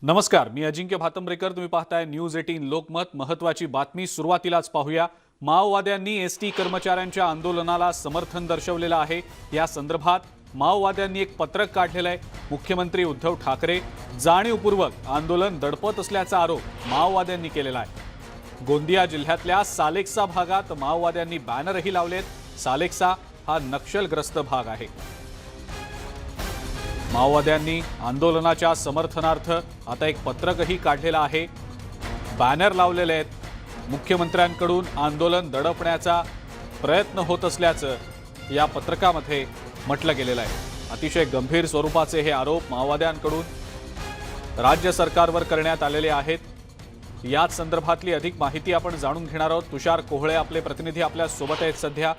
नमस्कार, मी अजिंक्य भातंब्रेकर। तुम्ही पाहताय न्यूज 18 लोकमत। महत्त्वाची बातमी सुरुवातीलाच पाहूया। माओवाद्यांनी एसटी कर्मचाऱ्यांच्या आंदोलनाला समर्थन दर्शवलेलं आहे। या संदर्भात माओवाद्यांनी एक पत्रक काढलेलं आहे। मुख्यमंत्री उद्धव ठाकरे जाणीवपूर्वक आंदोलन दडपत असल्याचा आरोप माओवाद्यांनी केलेला आहे। गोंदिया जिल्ह्यातल्या सालेक्सा भागात माओवाद्यांनी बॅनरही लावलेत। सालेक्सा हा नक्षलग्रस्त भाग आहे। माओवाद्यांनी आंदोलनाच्या समर्थनार्थ आता एक पत्रकही काढलेलं आहे, बॅनर लावलेले आहेत। मुख्यमंत्र्यांकडून आंदोलन दडपण्याचा प्रयत्न होत असल्याचं या पत्रकामध्ये म्हटलं गेलेलं आहे। अतिशय गंभीर स्वरूपाचे हे आरोप माओवाद्यांकडून राज्य सरकारवर करण्यात आलेले आहेत। याच संदर्भातली अधिक माहिती आपण जाणून घेणार आहोत। तुषार कोहळे आपले प्रतिनिधी आपल्या सोबत आहेत सध्या।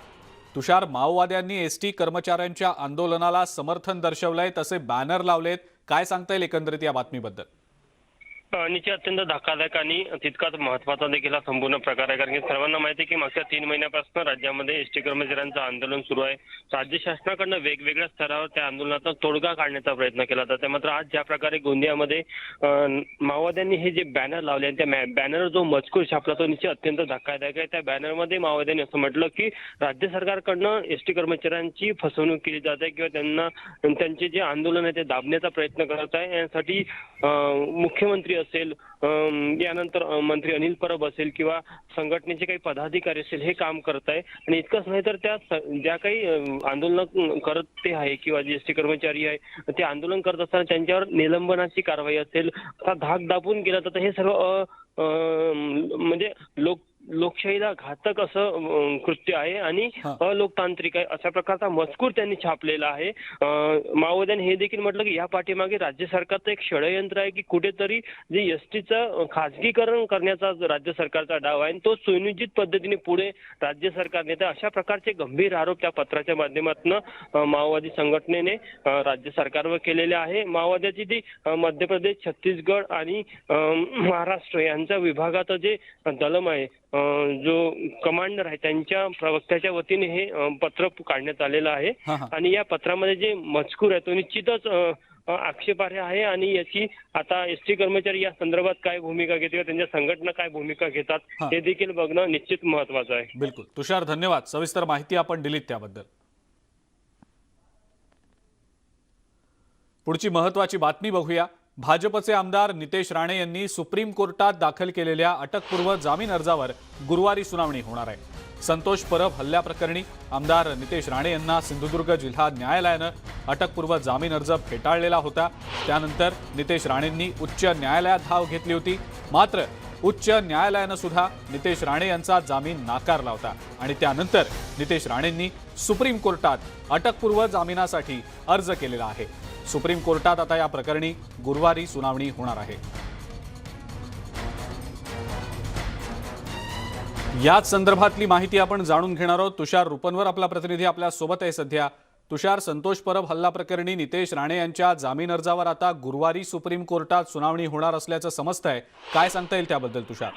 तुषार, माओवाद्यांनी एसटी कर्मचाऱ्यांच्या आंदोलनाला समर्थन दर्शवलंय, तसे बॅनर लावलेत, काय सांगता येईल एकंदरीत या बातमीबद्दल? निश्चित अत्यंत धक्कादायक आणि तितकाच महत्त्वाचा देखील हा संपूर्ण प्रकार आहे। कारण की सर्वांना माहिती आहे की मागच्या 3 महिन्यापासून राज्यामध्ये एसटी कर्मचाऱ्यांचं आंदोलन सुरू आहे। राज्य शासनाकडनं वेगवेगळ्या स्तरावर त्या आंदोलनाचा तोडगा काढण्याचा प्रयत्न केला जातो। मात्र आज ज्या प्रकारे गोंदियामध्ये माओवाद्यांनी हे जे बॅनर लावले आणि त्या बॅनरवर जो मजकूर छापला तो निश्चित अत्यंत धक्कादायक आहे। त्या बॅनरमध्ये माओवाद्यांनी असं म्हटलं की राज्य सरकारकडनं एसटी कर्मचाऱ्यांची फसवणूक केली जाते किंवा त्यांचे जे आंदोलन आहे ते दाबण्याचा प्रयत्न करत आहे। यासाठी मुख्यमंत्री असेल, यानंतर मंत्री अनिल परब असेल किंवा संघटनेचे काही पदाधिकारी असेल हे काम करत आहे। आणि इतकंच नाही तर त्या ज्या काही आंदोलन करते आहे किंवा जे एसटी कर्मचारी आहे ते आंदोलन करत असताना त्यांच्यावर निलंबनाची कारवाई असेल, धाक दाबून केलं जातं। हे सर्व म्हणजे लोकशाहीला घातक असं कृत्य आहे आणि अलोकतांत्रिक आहे अशा प्रकारचा मजकूर त्यांनी छापलेला आहे। माओवाद्यांनी हे देखील म्हटलं की या पाठीमागे राज्य सरकारचं एक षडयंत्र आहे की कुठेतरी जे एसटीचं खाजगीकरण करण्याचा राज्य सरकारचा डाव आहे तो सुनियोजित पद्धतीने पुढे राज्य सरकार नेते अशा प्रकारचे गंभीर आरोप त्या पत्राच्या माध्यमातून माओवादी संघटनेने राज्य सरकारवर केलेले आहे। माओवाद्याची ती मध्य प्रदेश, छत्तीसगड आणि महाराष्ट्र यांच्या विभागाचं जे दलम आहे, जो कमांडर आहे, त्यांच्या प्रवक्त्याच्या वतीने हे पत्र काढण्यात आलेलं आहे। आणि या पत्रामध्ये जे मजकूर आहे तो निश्चितच आक्षेपार्ह आहे आणि याची आता एसटी कर्मचारी या संदर्भात काय भूमिका घेते किंवा त्यांच्या संघटना काय भूमिका घेतात हे देखील बघणं निश्चित महत्त्वाचं आहे। बिलकुल तुषार, धन्यवाद। सविस्तर माहिती आपण दिलीत त्याबद्दल। पुढची महत्त्वाची बातमी बघूया। भाजपचे आमदार नितेश राणे यांनी सुप्रीम कोर्टात दाखल केलेल्या अटकपूर्व जामीन अर्जावर गुरुवारी सुनावणी होणार आहे। संतोष परब हल्ल्याप्रकरणी आमदार नितेश राणे यांना सिंधुदुर्ग जिल्हा न्यायालयानं अटकपूर्व जामीन अर्ज फेटाळलेला होता। त्यानंतर नितेश राणेंनी उच्च न्यायालयात धाव घेतली होती। मात्र उच्च न्यायालयानं सुद्धा नितेश राणे यांचा जामीन नाकारला होता आणि त्यानंतर नितेश राणेंनी सुप्रीम कोर्टात अटकपूर्व जामिनासाठी अर्ज केलेला आहे। सुप्रीम कोर्टात आता या प्रकरणी गुरुवारी सुनावणी होणार आहे। याच संदर्भातली माहिती आपण जाणून घेणार आहोत। तुषार रुपनवर आपला प्रतिनिधी आपल्या सोबत आहे सध्या। तुषार, संतोष परब हल्ला प्रकरणी नितेश राणे यांच्या जामीन अर्जावर आता गुरुवारी सुप्रीम कोर्टात सुनावणी होणार असल्याचं समजतंय, काय सांगता येईल त्याबद्दल तुषार?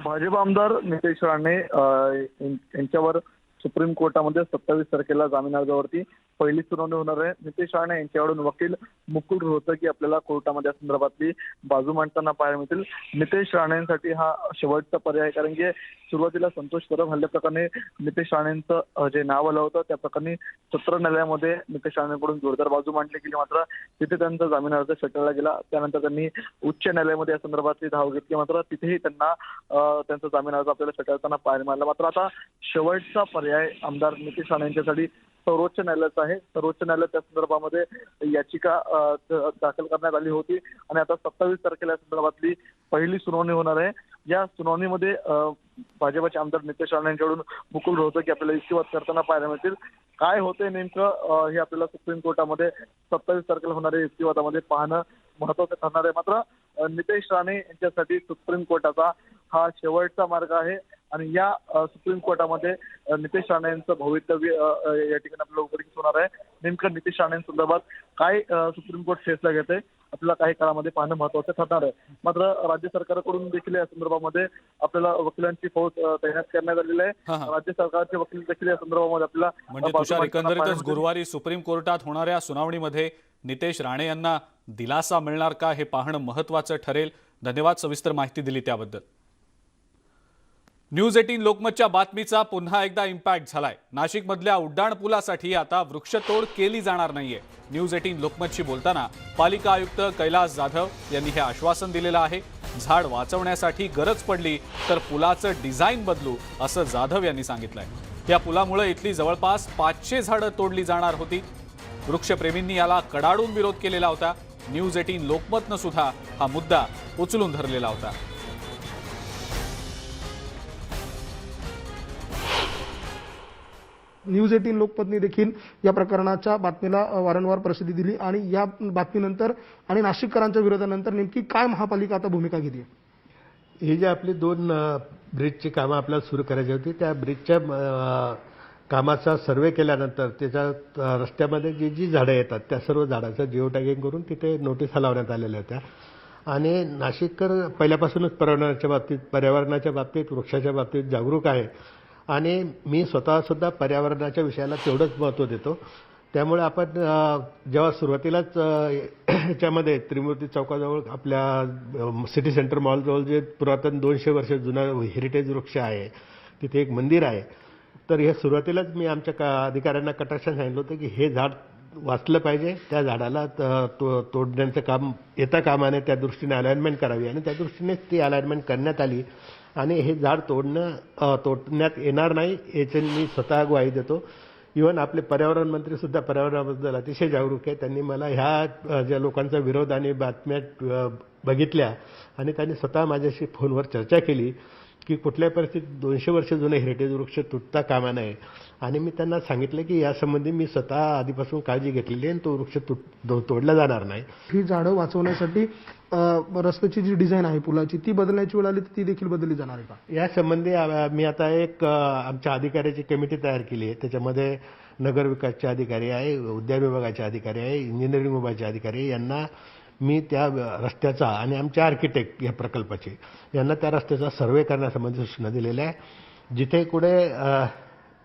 भाजप आमदार नितेश राणे यांच्यावर सुप्रीम कोर्टामध्ये 27 तारखेला जामीन अर्जावरती पहिली सुनावणी होणार आहे। नितेश राणे यांच्याकडून वकील मुकुल रोहतगी आपल्याला कोर्टामध्ये या संदर्भातली बाजू मांडताना पाहायला मिळतील। नितेश राणेंसाठी हा शेवटचा पर्याय, कारण की सुरुवातीला संतोष परब हल्ल्याप्रकरणी नितेश राणेंचं जे नाव आलं होतं त्या प्रकरणी सत्र न्यायालयामध्ये नितेश राणेंकडून जोरदार बाजू मांडली गेली। मात्र तिथे त्यांचा जामीन अर्ज फेटाळला गेला। त्यानंतर त्यांनी उच्च न्यायालयामध्ये या संदर्भातली धाव घेतली। मात्र तिथेही त्यांना त्यांचा जामीन अर्ज आपल्याला फेटाळताना पाहायला मिळाला। मात्र आता शेवटचा पर्याय आमदार नितेश राणे यांच्यासाठी सर्वोच्च न्यायालयाचं आहे। सर्वोच्च न्यायालयात त्या संदर्भामध्ये याचिका दाखल करण्यात आली होती आणि आता 27 तारखेला या संदर्भातली पहिली सुनावणी होणार आहे। या सुनावणीमध्ये भाजपचे आमदार नितेश राणे यांच्याकडून मुकुल रोहतगी आपल्याला युक्तिवाद करताना पाहायला मिळतील। काय होते नेमकं हे आपल्याला सुप्रीम कोर्टामध्ये 27 तारखेला होणाऱ्या युक्तिवादामध्ये पाहणं महत्त्वाचं ठरणार आहे। मात्र नितेश राणे यांच्यासाठी सुप्रीम कोर्टाचा हा शेवटचा मार्ग आहे आणि या सुप्रीम कोर्टामध्ये नितेश राणे यांचं भवितव्य या ठिकाणी आपल्याला उघडकीस होणार आहे। नेमकं नितेश राणे संदर्भात काय सुप्रीम कोर्ट फैसला घेते आपल्याला काही काळामध्ये पाहणं महत्त्वाचं ठरणार आहे. मात्र राज्य सरकारकडून देखील या संदर्भामध्ये आपल्याला वकिलांची फौज तैनात करण्यात आलेली आहे. राज्य सरकारचे वकील देखील या संदर्भामध्ये आपल्याला म्हणजे तुषार, एकंदरीतच गुरुवारी सुप्रीम कोर्टात होणाऱ्या सुनावणीमध्ये नितेश राणे यांना दिलासा मिळणार का हे पाहणं महत्त्वाचं ठरेल. धन्यवाद सविस्तर माहिती दिली त्याबद्दल. न्यूज 18 लोकमतच्या बातमीचा पुन्हा एकदा इम्पॅक्ट झालाय. नाशिकमधल्या उड्डाण पुलासाठी आता वृक्षतोड केली जाणार नाहीये. न्यूज 18 लोकमतशी बोलताना पालिका आयुक्त कैलास जाधव यांनी हे आश्वासन दिलेलं आहे. झाड वाचवण्यासाठी गरज पडली तर पुलाचं डिझाईन बदलू असं जाधव यांनी सांगितलंय. या पुलामुळे इथली जवळपास 500 झाडं तोडली जाणार होती. वृक्षप्रेमींनी याला कडाडून विरोध केलेला होता. न्यूज 18 लोकमतनं सुद्धा हा मुद्दा उचलून धरलेला होता. न्यूज 18 लोकमतने देखील या प्रकरणाच्या बातमीला वारंवार प्रसिद्धी दिली आणि या बातमीनंतर आणि नाशिककरांच्या विरोधानंतर नेमकी काय महापालिका आता भूमिका घेते? ही जी आपली 2 ब्रिजची कामं आपल्याला सुरू करायची होती, त्या ब्रिजच्या कामाचा सर्वे केल्यानंतर त्याच्या रस्त्यामध्ये जी झाडं येतात त्या सर्व झाडाचं जिओ टॅगिंग करून तिथे नोटिसा लावण्यात आलेल्या होत्या. आणि नाशिककर पहिल्यापासूनच पर्यावरणाच्या बाबतीत वृक्षाच्या बाबतीत जागरूक आहे आणि मी स्वतःसुद्धा पर्यावरणाच्या विषयाला तेवढंच महत्त्व देतो. त्यामुळे आपण जेव्हा सुरुवातीलाच ह्याच्यामध्ये त्रिमूर्ती चौकाजवळ आपल्या सिटी सेंटर मॉलजवळ जे पुरातन 200 वर्ष जुना हेरिटेज वृक्ष आहे, तिथे एक मंदिर आहे, तर हे सुरुवातीलाच मी आमच्या अधिकाऱ्यांना कटाक्षाने सांगितलं होतं की हे झाड वाचलं पाहिजे, त्या झाडाला तोडण्याचं काम येता कामाने त्या दृष्टीने अलाइनमेंट करावी आणि त्या दृष्टीनेच ती अलाइनमेंट करण्यात आली. आणि हे झाड तोडण्यात येणार नाही याची मी स्वतः ग्वाही देतो. इव्हन आपले पर्यावरण मंत्री सुद्धा पर्यावरणाबद्दल अतिशय जागरूक आहे. त्यांनी मला ह्या ज्या लोकांचा विरोध आणि बातम्या बघितल्या आणि त्यांनी स्वतः माझ्याशी फोनवर चर्चा केली की कुठल्याही परिस्थितीत 200 वर्ष जुने हेरिटेज वृक्ष तुटता कामा नये. आणि मी त्यांना सांगितलं की यासंबंधी मी स्वतः आधीपासून काळजी घेतलेली आहे आणि तो वृक्ष तोडला जाणार नाही. ही झाडं वाचवण्यासाठी रस्त्याची जी डिझाईन आहे पुलाची ती बदलण्याची वेळ आली तर ती देखील बदलली जाणार आहे का? यासंबंधी मी आता एक आमच्या अधिकाऱ्याची कमिटी तयार केली आहे. त्याच्यामध्ये नगर विकासचे अधिकारी आहे, उद्यान विभागाचे अधिकारी आहे, इंजिनिअरिंग विभागाचे अधिकारी आहे. यांना मी त्या रस्त्याचा आणि आमचे आर्किटेक्ट या प्रकल्पाचे यांना त्या रस्त्याचा सर्वे करण्यासंबंधी सूचना दिलेल्या आहे. जिथे कुठे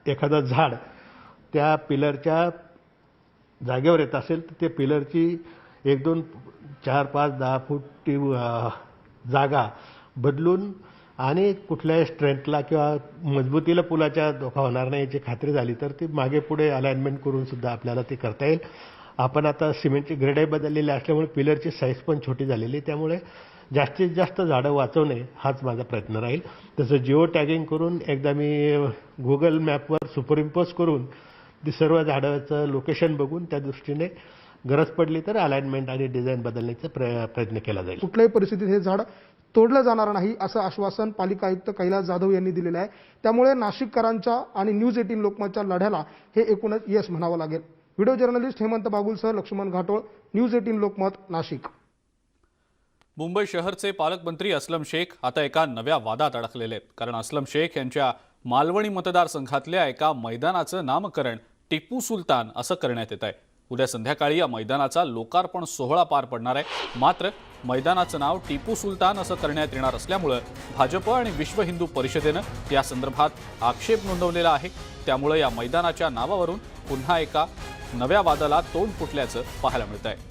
एखादं झाड त्या पिलरच्या जागेवर येत असेल तर ते पिलरची 1, 2, 4, 5, 10 फूट जागा बदलून आणि कुठल्याही स्ट्रेंथला किंवा मजबूतीला पुलाच्या धोका होणार नाही याची खात्री झाली तर ती मागे पुढे अलाइनमेंट करून सुद्धा आपल्याला ते करता येईल. आपण आता सिमेंटची ग्रेडही बदललेली असल्यामुळे पिलरची साईज पण छोटी झालेली, त्यामुळे जास्तीत जास्त झाडं वाचवणे हाच माझा प्रयत्न राहील. तसं जिओ टॅगिंग करून एकदा मी गुगल मॅपवर सुपरइम्पोज करून ती सर्व झाडाचं लोकेशन बघून त्या दृष्टीने गरज पडली तर अलाइनमेंट आणि डिझाईन बदलण्याचा प्रयत्न केला जाईल. कुठल्याही परिस्थितीत हे झाड तोडलं जाणार नाही असं आश्वासन पालिका आयुक्त कैलास जाधव यांनी दिलेलं आहे. त्यामुळे नाशिककरांच्या आणि न्यूज 18 लोकमतच्या लढ्याला हे एकूणच यश म्हणावं लागेल. व्हिडिओ जर्नलिस्ट हेमंत बागुलसह लक्ष्मण घाटोळ, न्यूज 18 लोकमत, नाशिक. मुंबई शहरचे पालकमंत्री अस्लम शेख आता एका नव्या वादात अडकलेले आहेत. कारण अस्लम शेख यांच्या मालवणी मतदारसंघातल्या एका मैदानाचं नामकरण टिपू सुलतान असं करण्यात येत आहे. उद्या संध्याकाळी या मैदानाचा लोकार्पण सोहळा पार पडणार आहे. मात्र मैदानाचं नाव टिपू सुलतान असं करण्यात येणार असल्यामुळे भाजप आणि विश्व हिंदू परिषदेनं या संदर्भात आक्षेप नोंदवलेला आहे. त्यामुळे या मैदानाच्या नावावरून पुन्हा एका नव्या वादाला तोंड फुटल्याचं पाहायला मिळत आहे.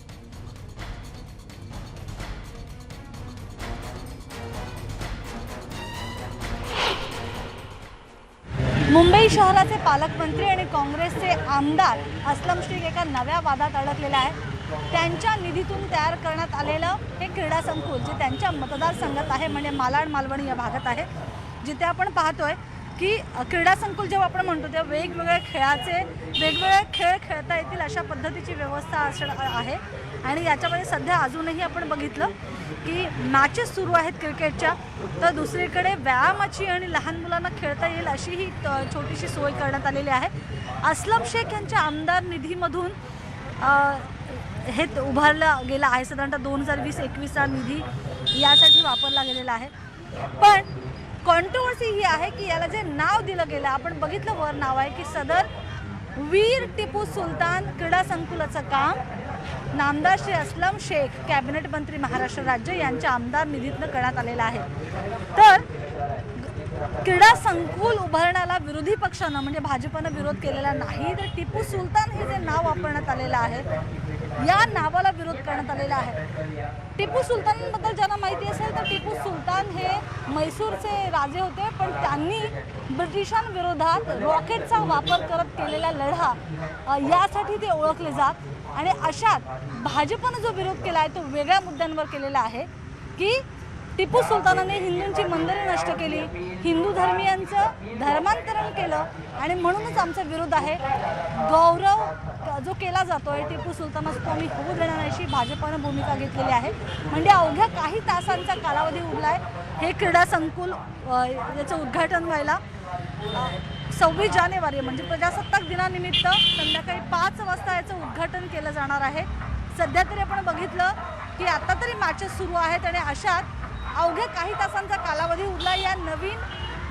मुंबई शहराचे पालकमंत्री आणि काँग्रेसचे आमदार अस्लम शेख एका नव्या वादात अडकलेला आहे. त्यांच्या निधीतून तयार करण्यात आलेलं हे क्रीडा संकुल जे त्यांच्या मतदारसंघात आहे, म्हणजे मालाड मालवणी या भागात आहे, जिथे आपण पाहतोय की क्रीडा संकुल जेव्हा आपण म्हणतो तेव्हा वेगवेगळे खेळ खेळता येतील अशा पद्धतीची व्यवस्था आहे. आणि याच्यामध्ये सध्या अजूनही आपण बघितलं की मॅचेस सुरू आहेत क्रिकेटच्या, तर दुसरीकडे व्यायामाची आणि लहान मुलांना खेळता येईल अशी ही छोटीशी सोय करण्यात आलेली आहे. अस्लम शेख यांच्या आमदार निधीमधून हे उभारलं गेलं आहे. साधारणतः 2020-21 हा निधी यासाठी वापरला गेलेला आहे. पण कॉन्ट्रोवर्सी ही आहे की याला जे नाव दिलं गेलं, आपण बघितलं वर नाव आहे की सदर वीर टिपू सुलतान क्रीडा संकुलाचं काम नामदार श्री असलम शेख कॅबिनेट मंत्री महाराष्ट्र राज्य यांच्या आमदार निधीतनं करण्यात आलेला आहे. तर क्रीडा संकुल उभारण्याला विरोधी पक्षानं म्हणजे भाजपनं विरोध केलेला नाही, तर टिपू सुलतान हे जे नाव वापरण्यात आलेलं आहे या नावाला विरोध करण्यात आलेला आहे. टिपू सुलतानबद्दल ज्यांना माहिती असेल तर टिपू सुलतान हे म्हैसूरचे राजे होते, पण त्यांनी ब्रिटिशांविरोधात रॉकेटचा वापर करत केलेला लढा यासाठी ते ओळखले जात. आणि अशात भाजपनं जो विरोध केला आहे तो वेगळ्या मुद्द्यांवर केलेला आहे की टिपू सुलतानाने हिंदूंची मंदिरे नष्ट केली, हिंदू धर्मीयांचं धर्मांतरण केलं आणि म्हणूनच आमचा विरोध आहे. गौरव जो केला जातोय टिपू सुलतानाचा तो आम्ही होऊ देणार नाही अशी भाजपनं भूमिका घेतलेली आहे. म्हणजे अवघ्या काही तासांचा कालावधी उरलाय हे क्रीडा संकुल याचं उद्घाटन व्हायला. 26 जानेवारी म्हणजे प्रजासत्ताक दिनानिमित्त संध्याकाळी 5 वाजता याचं उद्घाटन केलं जाणार आहे. सध्या तरी आपण बघितलं की आता तरी मॅचेस सुरू आहेत आणि अशात अवघ्या काही तासांचा कालावधी उरला या नवीन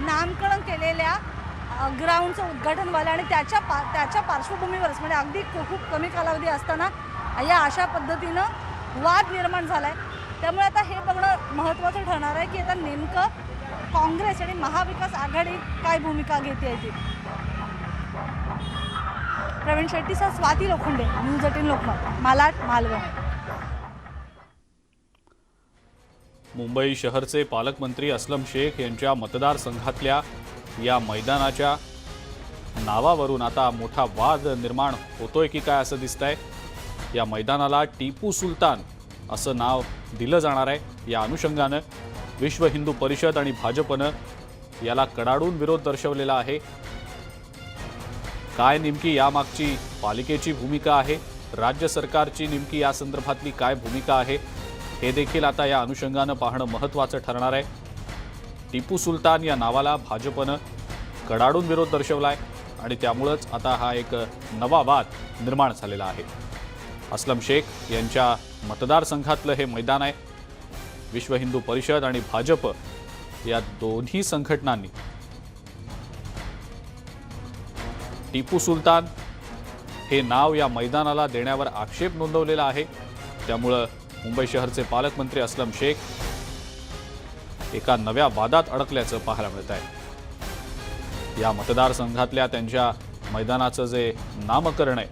नामकरण केलेल्या ग्राउंडचं उद्घाटन व्हायला. आणि त्याच्या पार्श्वभूमीवरच म्हणजे अगदी खूप कमी कालावधी असताना या अशा पद्धतीनं वाद निर्माण झाला आहे. त्यामुळे आता हे बघणं महत्त्वाचं ठरणार आहे की आता नेमकं काँग्रेस आणि महाविकास आघाडी काय भूमिका घेते ती. प्रवीण शेट्टीसह स्वाती लोखंडे, न्यूज 18 लोकमत, मालाड, मालवण. मुंबई शहरचे पालकमंत्री असलम शेख यांच्या मतदारसंघातल्या या मैदानाच्या नावावरून आता मोठा वाद निर्माण होतोय की काय असं दिसतंय. या मैदानाला टिपू सुलतान असं नाव दिलं जाणार आहे. या अनुषंगानं विश्व हिंदू परिषद आणि भाजपनं याला कडाडून विरोध दर्शवलेला आहे. काय नेमकी यामागची पालिकेची भूमिका आहे, राज्य सरकारची नेमकी या संदर्भातली काय भूमिका आहे हे देखील आता या अनुषंगानं पाहणं महत्त्वाचं ठरणार आहे. टिपू सुलतान या नावाला भाजपनं कडाडून विरोध दर्शवलाय आणि त्यामुळंच आता हा एक नवा वाद निर्माण झालेला आहे. असलम शेख यांच्या मतदारसंघातलं हे मैदान आहे. विश्व हिंदू परिषद आणि भाजप या दोन्ही संघटनांनी टिपू सुलतान हे नाव या मैदानाला देण्यावर आक्षेप नोंदवलेला आहे. त्यामुळं मुंबई शहरचे पालकमंत्री असलम शेख एका नव्या वादात अडकल्याचं पाहायला मिळत आहे. या मतदारसंघातल्या त्यांच्या मैदानाचं जे नामकरण आहे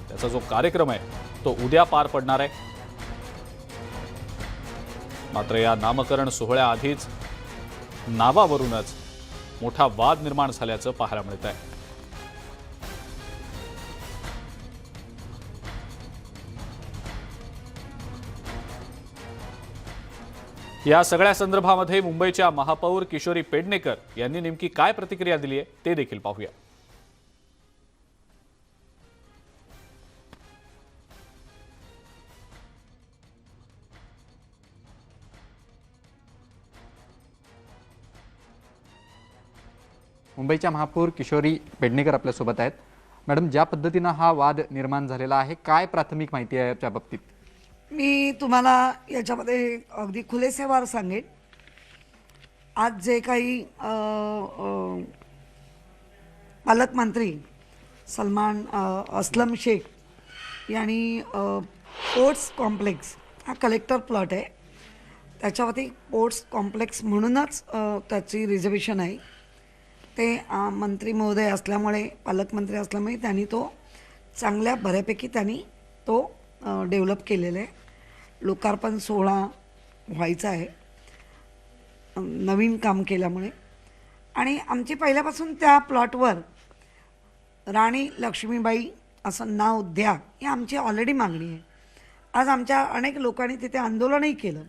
त्याचा जो कार्यक्रम आहे तो उद्या पार पडणार आहे. मात्र या नामकरण सोहळ्याआधीच नावावरूनच मोठा वाद निर्माण झाल्याचं पाहायला मिळत आहे. या सगळ्या संदर्भामध्ये मुंबईच्या महापौर किशोरी पेडणेकर यांनी नेमकी काय प्रतिक्रिया दिली आहे ते देखील पाहूया. मुंबईच्या महापौर किशोरी पेडणेकर आपल्यासोबत आहेत. मॅडम, ज्या पद्धतीनं हा वाद निर्माण झालेला आहे, काय प्राथमिक माहिती आहे त्या बाबतीत? मी तुम्हाला याच्यामध्ये अगदी खुलेसेवार सांगेन. आज जे काही पालकमंत्री असलम शेख यांनी स्पोर्ट्स कॉम्प्लेक्स हा कलेक्टर प्लॉट आहे, त्याच्यावरती स्पोर्ट्स कॉम्प्लेक्स म्हणूनच त्याची रिझर्वेशन आहे. ते मंत्री महोदय असल्यामुळे, पालकमंत्री असल्यामुळे त्यांनी तो चांगल्या बऱ्यापैकी त्यांनी तो डेव्हलप केलेला आहे. लोकार्पण सोहळा व्हायचा आहे नवीन काम केल्यामुळे. आणि आमची पहिल्यापासून त्या प्लॉटवर राणी लक्ष्मीबाई असं नाव द्या ही आमची ऑलरेडी मागणी आहे. आज आमच्या अनेक लोकांनी तिथे आंदोलनही केलं.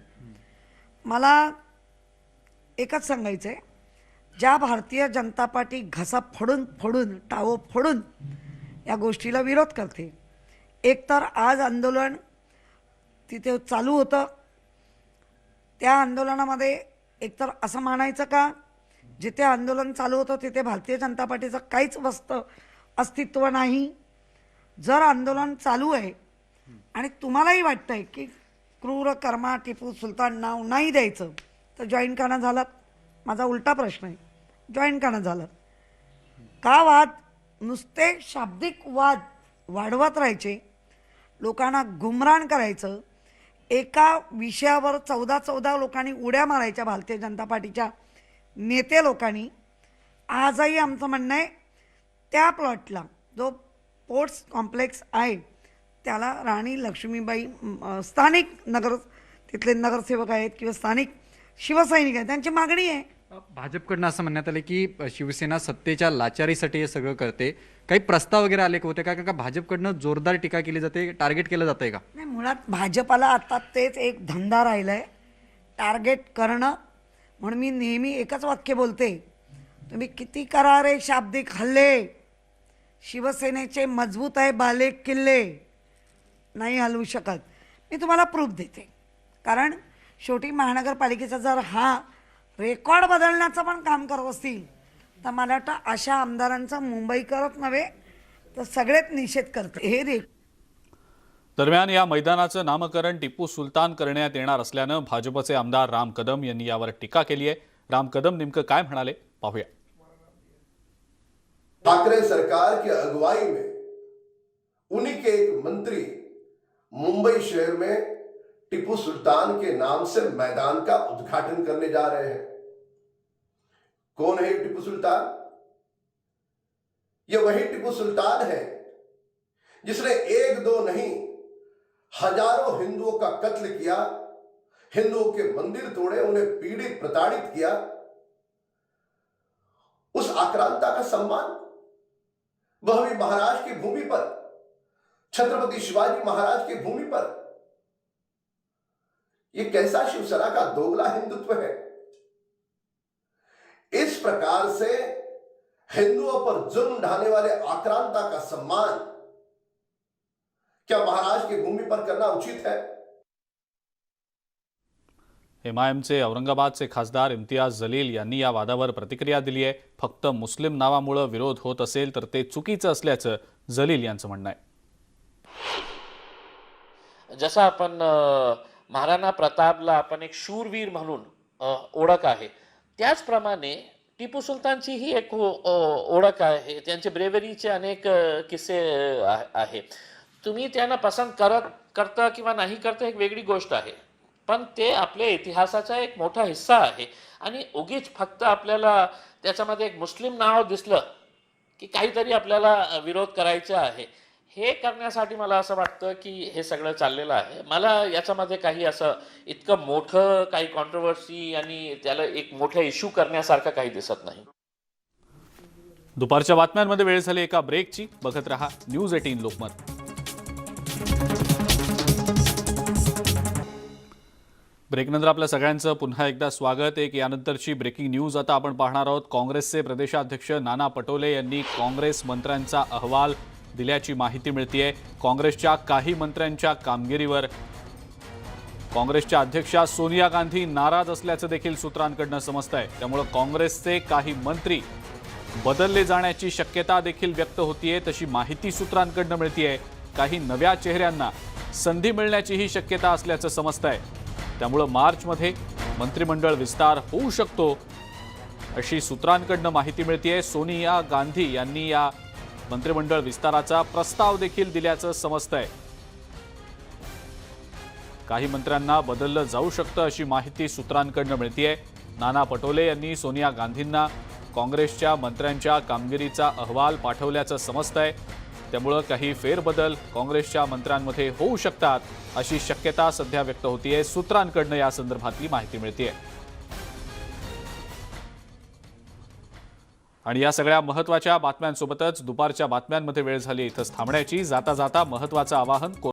मला एकच सांगायचं आहे, ज्या भारतीय जनता पार्टी घसा फोडून टावं फोडून या गोष्टीला विरोध करते, एकतर आज आंदोलन तिथे चालू होतं, त्या आंदोलनामध्ये एकतर असं मानायचं का जिथे आंदोलन चालू होतं तिथे भारतीय जनता पार्टीचं काहीच अस्तित्व नाही. जर आंदोलन चालू आहे आणि तुम्हालाही वाटतंय की क्रूर कर्मा टिपू सुलतान नाव नाही द्यायचं तर जॉईन का झालं? माझा उलटा प्रश्न आहे, जॉईन का झालं? का वाद नुसते शाब्दिक वाद वाढवत राहायचे लोकांना गुमरान करायचं, एका विषयावर 14 लोकांनी उड्या मारायच्या भारतीय जनता पार्टीच्या नेते लोकांनी. आजही आमचं म्हणणं आहे त्या प्लॉटला जो स्पोर्ट्स कॉम्प्लेक्स आहे त्याला राणी लक्ष्मीबाई स्थानिक तिथले नगरसेवक आहेत किंवा स्थानिक शिवसैनिक आहेत त्यांची मागणी आहे. भाजपकडनं असं म्हणण्यात आलं की शिवसेना सत्तेच्या लाचारीसाठी हे सगळं करते. काही प्रस्ताव वगैरे आले होते का? भाजपकडनं जोरदार टीका केली जाते, टार्गेट केलं जातंय का? नाही, मुळात भाजपाला आता तेच एक धंदा राहिला आहे, टार्गेट करणं. म्हणून मी नेहमी एकच वाक्य बोलते, तुम्ही किती करा रे शाब्दिक हल्ले, शिवसेनेचे मजबूत आहे बाले किल्ले, नाही हलवू शकत. मी तुम्हाला प्रूफ देते. कारण शेवटी महानगरपालिकेचा जर हा रेकॉर्ड बदलण्याचं पण काम करत असतील तर मला वाटतं अशा आमदारांचा मुंबईकरच नव्हे तर सगळेच निषेध करते. हे दरम्यान या मैदानाचं नामकरण टिपू सुलतान करण्यात येणार असल्यानं भाजपचे आमदार राम कदम यांनी यावर टीका केली आहे. राम कदम नेमकं काय म्हणाले पाहूया. ठाकरे सरकार की अगुवाई में उन्हीं के एक मंत्री मुंबई शहर में टिपू सुल्तान के नाम से मैदान का उद्घाटन करने जा रहे हैं. कौन है टिपू सुल्तान? ये वही टिपू सुल्तान है जिसने 1-2 नहीं हजारों हिंदुओं का कत्ल किया, हिंदुओं के मंदिर तोड़े, उन्हें पीड़ित प्रताड़ित किया. उस आक्रांता का सम्मान वह भी महाराज की भूमि पर, छत्रपति शिवाजी महाराज की भूमि पर. ये कैसा शिवसेना का दोगला हिंदुत्व है? इस प्रकार से हिंदुओं पर जुल्म ढाने वाले आक्रांता का सम्मान क्या महाराज की भूमि पर करना उचित है? एमआयएमचे औरंगाबादचे खासदार इम्तियाज जलील यांनी या वादावर प्रतिक्रिया दिली आहे. फक्त मुस्लिम नावामुळे विरोध होत असेल तर ते चुकीचं असल्याचं जलील यांचं म्हणणं आहे. जसं आपण महाराणा प्रतापला आपण एक शूरवीर म्हणून ओळख आहे, त्याचप्रमाणे टिपू सुलतानची ही एक ओळख आहे. त्यांचे ब्रेवरीचे अनेक किस्से आहे. तुम्ही त्यांना पसंत करता किंवा नाही करता एक वेगळी गोष्ट आहे, पण ते आपल्या इतिहासाचा एक मोठा हिस्सा आहे. आणि उगीच फक्त आपल्याला त्याच्यामध्ये एक मुस्लिम नाव दिसलं की काहीतरी आपल्याला विरोध करायचा आहे, हे करण्यासाठी मला असं वाटतं की हे सगळं चाललेलं आहे. मला याच्यामध्ये काही असं इतकं मोठं काही कॉन्ट्रोवर्सी आणि त्याला एक मोठा इश्यू करण्यासारखं काही दिसत नाही. दुपारच्या बातम्यांमध्ये वेळ झाली एका ब्रेकची. बघत रहा न्यूज 18 लोकमत. ब्रेकनंतर आपल्या सगळ्यांचं पुन्हा एकदा स्वागत. यानंतरची ब्रेकिंग न्यूज आता आपण पाहणार आहोत. काँग्रेसचे प्रदेशाध्यक्ष नाना पटोले यांनी काँग्रेस मंत्र्यांचा अहवाल दिल्याची माहिती मिळतेय. काँग्रेसच्या काही मंत्र्यांच्या कामगिरीवर काँग्रेसच्या अध्यक्षा सोनिया गांधी नाराज असल्याचं देखील सूत्रांकडून समजतंय. त्यामुळे काँग्रेसचे काही मंत्री बदलले जाण्याची शक्यता देखील व्यक्त होतीये, तशी माहिती सूत्रांकडून मिळतेय. काही नव्या चेहऱ्यांना संधी मिळण्याचीही शक्यता असल्याचं समजतंय. त्यामुळे मार्चमध्ये मंत्रिमंडळ विस्तार होऊ शकतो अशी सूत्रांकडून माहिती मिळतेय. सोनिया गांधी यांनी या मंत्रिमंडळ विस्ताराचा प्रस्ताव देखील दिल्याचं समजतंय. काही मंत्र्यांना बदललं जाऊ शकतं अशी माहिती सूत्रांकडून मिळतेय. नाना पटोले यांनी सोनिया गांधींना काँग्रेसच्या मंत्र्यांच्या कामगिरीचा अहवाल पाठवल्याचं समजतंय. त्यामुळे काही फेरबदल काँग्रेसच्या मंत्र्यांमध्ये होऊ शकतात अशी शक्यता सध्या व्यक्त होतीये. सूत्रांकडून या संदर्भातली माहिती मिळतेय. आणि या सगळ्या महत्त्वाच्या बातम्यांसोबतच दुपारच्या बातम्यांमध्ये वेळ झाली इथंच थांबण्याची. जाता जाता महत्त्वाचं आवाहन.